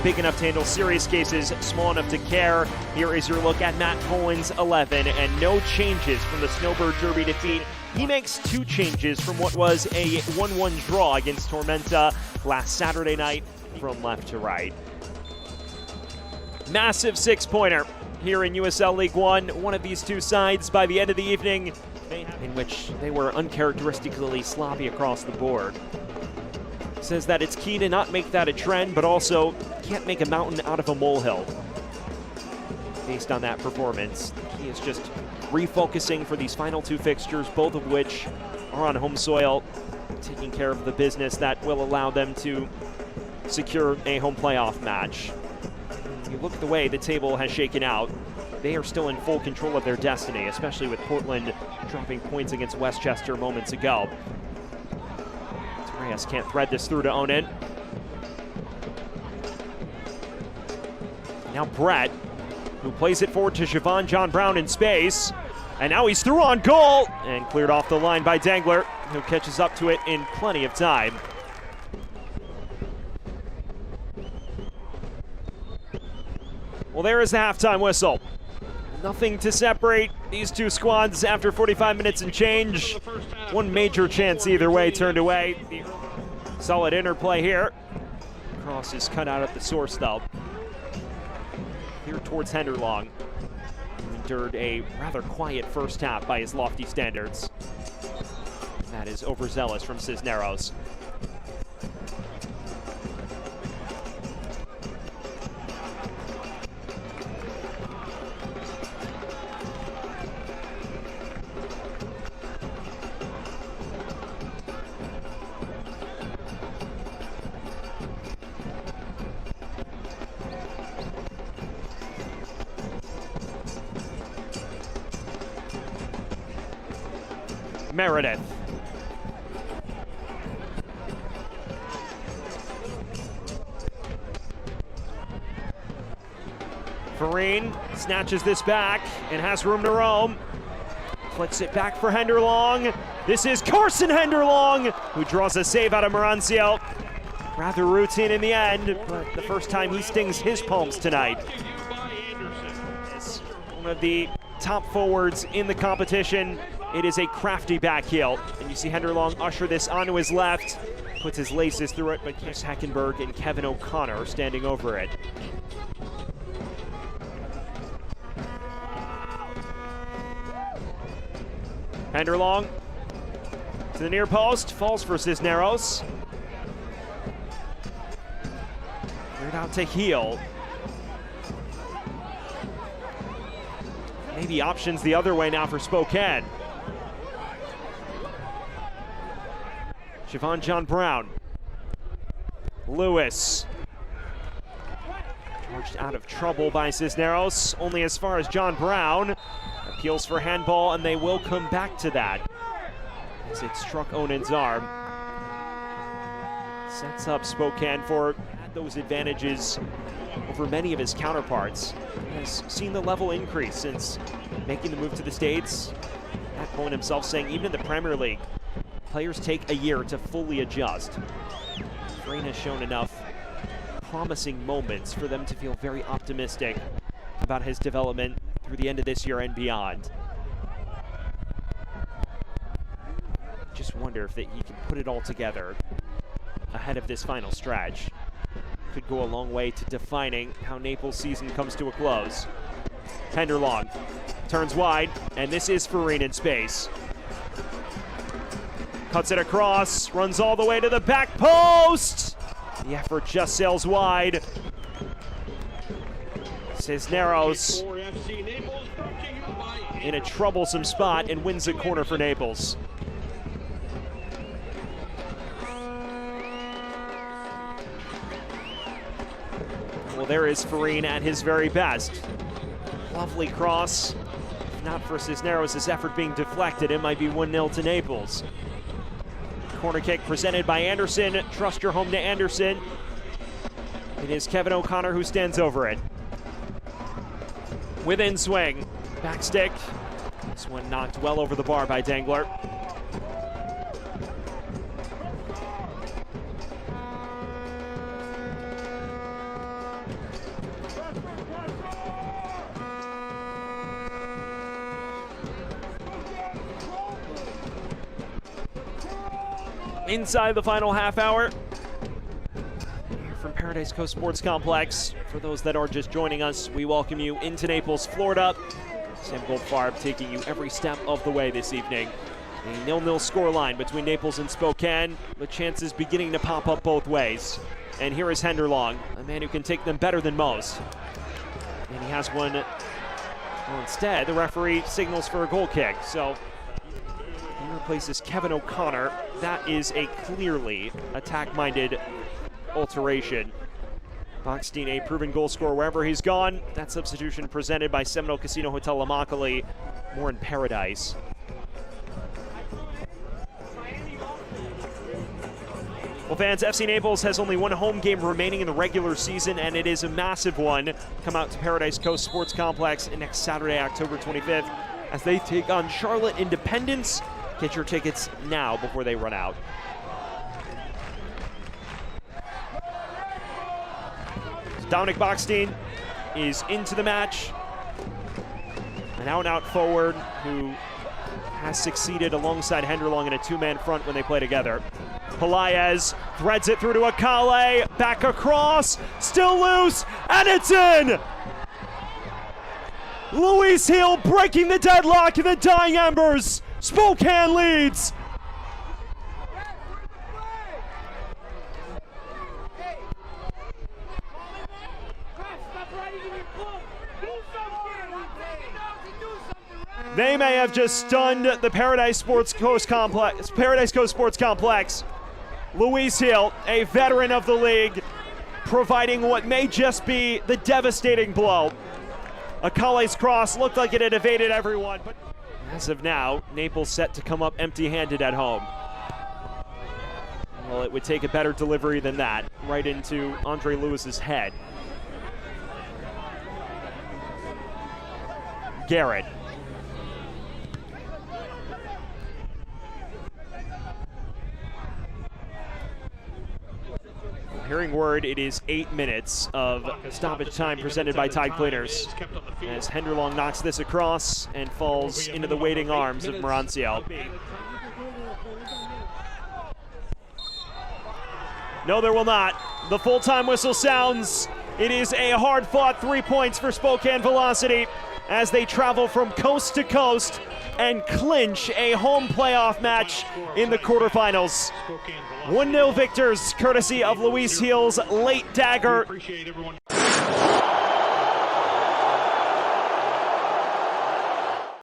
big enough to handle serious cases, small enough to care. Here is your look at Matt Colin's 11, and no changes from the Snowbird Derby defeat. He makes 2 changes from what was a 1-1 draw against Tormenta last Saturday night from left to right. Massive 6-pointer here in USL League One. One of these two sides by the end of the evening in which they were uncharacteristically sloppy across the board. Says that it's key to not make that a trend, but also can't make a mountain out of a molehill. Based on that performance, the key is just refocusing for these final 2 fixtures, both of which are on home soil, taking care of the business that will allow them to secure a home playoff match. You look at the way the table has shaken out, they are still in full control of their destiny, especially with Portland dropping points against Westchester moments ago. Reyes can't thread this through to own it. Now Brecc, who plays it forward to Shavon John Brown in space. And now he's through on goal and cleared off the line by Dengler, who catches up to it in plenty of time. Well, there is the halftime whistle. Nothing to separate these two squads after 45 minutes and change. One major chance either way turned away. Solid interplay here. Cross is cut out at the source though. Here towards Henderlong. Endured a rather quiet first half by his lofty standards. That is overzealous from Cisneros. Meredith. Farine snatches this back and has room to roam. Flicks it back for Henderlong. This is Karsen Henderlong, who draws a save out of Marancio. Rather routine in the end, but the first time he stings his palms tonight. It's one of the top forwards in the competition. It is a crafty back heel, and you see Henderlong usher this onto his left, puts his laces through it, but Chris Heckenberg and Kevin O'Connor standing over it. Henderlong to the near post, falls for Cisneros. Cleared out to heel. Maybe options the other way now for Spokane. Shavon John Brown. Lewis. Charged out of trouble by Cisneros, only as far as John Brown. Appeals for handball, and they will come back to that as it struck Onan's arm. Sets up Spokane for those advantages over many of his counterparts. He has seen the level increase since making the move to the States. At point himself saying even in the Premier League, players take a year to fully adjust. Green has shown enough promising moments for them to feel very optimistic about his development through the end of this year and beyond. Just wonder if he can put it all together ahead of this final stretch. Could go a long way to defining how Naples' season comes to a close. Henderlong turns wide, and this is Farine in space. Cuts it across, runs all the way to the back post. The effort just sails wide. Cisneros in a troublesome spot and wins the corner for Naples. Well, there is Farine at his very best. Lovely cross. If not for Cisneros' effort being deflected, it might be 1-0 to Naples. Corner kick presented by Anderson. Trust your home to Anderson. It is Kevin O'Connor who stands over it. Within swing. Back stick. This one knocked well over the bar by Dengler. inside the final half hour. Here from Paradise Coast Sports Complex. For those that are just joining us, we welcome you into Naples, Florida. Sam Goldfarb taking you every step of the way this evening. A 0-0 scoreline between Naples and Spokane, with chances beginning to pop up both ways. And here is Henderlong, a man who can take them better than most. And he has one. Well, instead, the referee signals for a goal kick. So he replaces Kevin O'Connor. That is a clearly attack-minded alteration. Bachstein, a proven goal scorer wherever he's gone. That substitution presented by Seminole Casino Hotel Immokalee, more in Paradise. Well, fans, FC Naples has only one home game remaining in the regular season, and it is a massive one. Come out to Paradise Coast Sports Complex next Saturday, October 25th, as they take on Charlotte Independence. Get your tickets now before they run out. Dominick Bachstein is into the match. An out-and-out forward who has succeeded alongside Henderlong in a two-man front when they play together. Pelaez threads it through to Akale, back across, still loose, and it's in! Luis Gil breaking the deadlock in the dying embers. Spokane leads. They may have just stunned the Paradise Coast Sports Complex. Luis Gil, a veteran of the league, providing what may just be the devastating blow. Akale's cross looked like it had evaded everyone, but as of now, Naples set to come up empty-handed at home. Well, it would take a better delivery than that, right into Andre Lewis's head. Garrett. Hearing word, it is 8 minutes of stoppage time presented by Tide Cleaners, as Henderlong knocks this across and falls into the waiting arms of Marancio. No, there will not. The full-time whistle sounds. It is a hard-fought 3 points for Spokane Velocity as they travel from coast to coast and clinch a home playoff match in the quarterfinals. 1-0 victors, courtesy of Luis Gil's late dagger.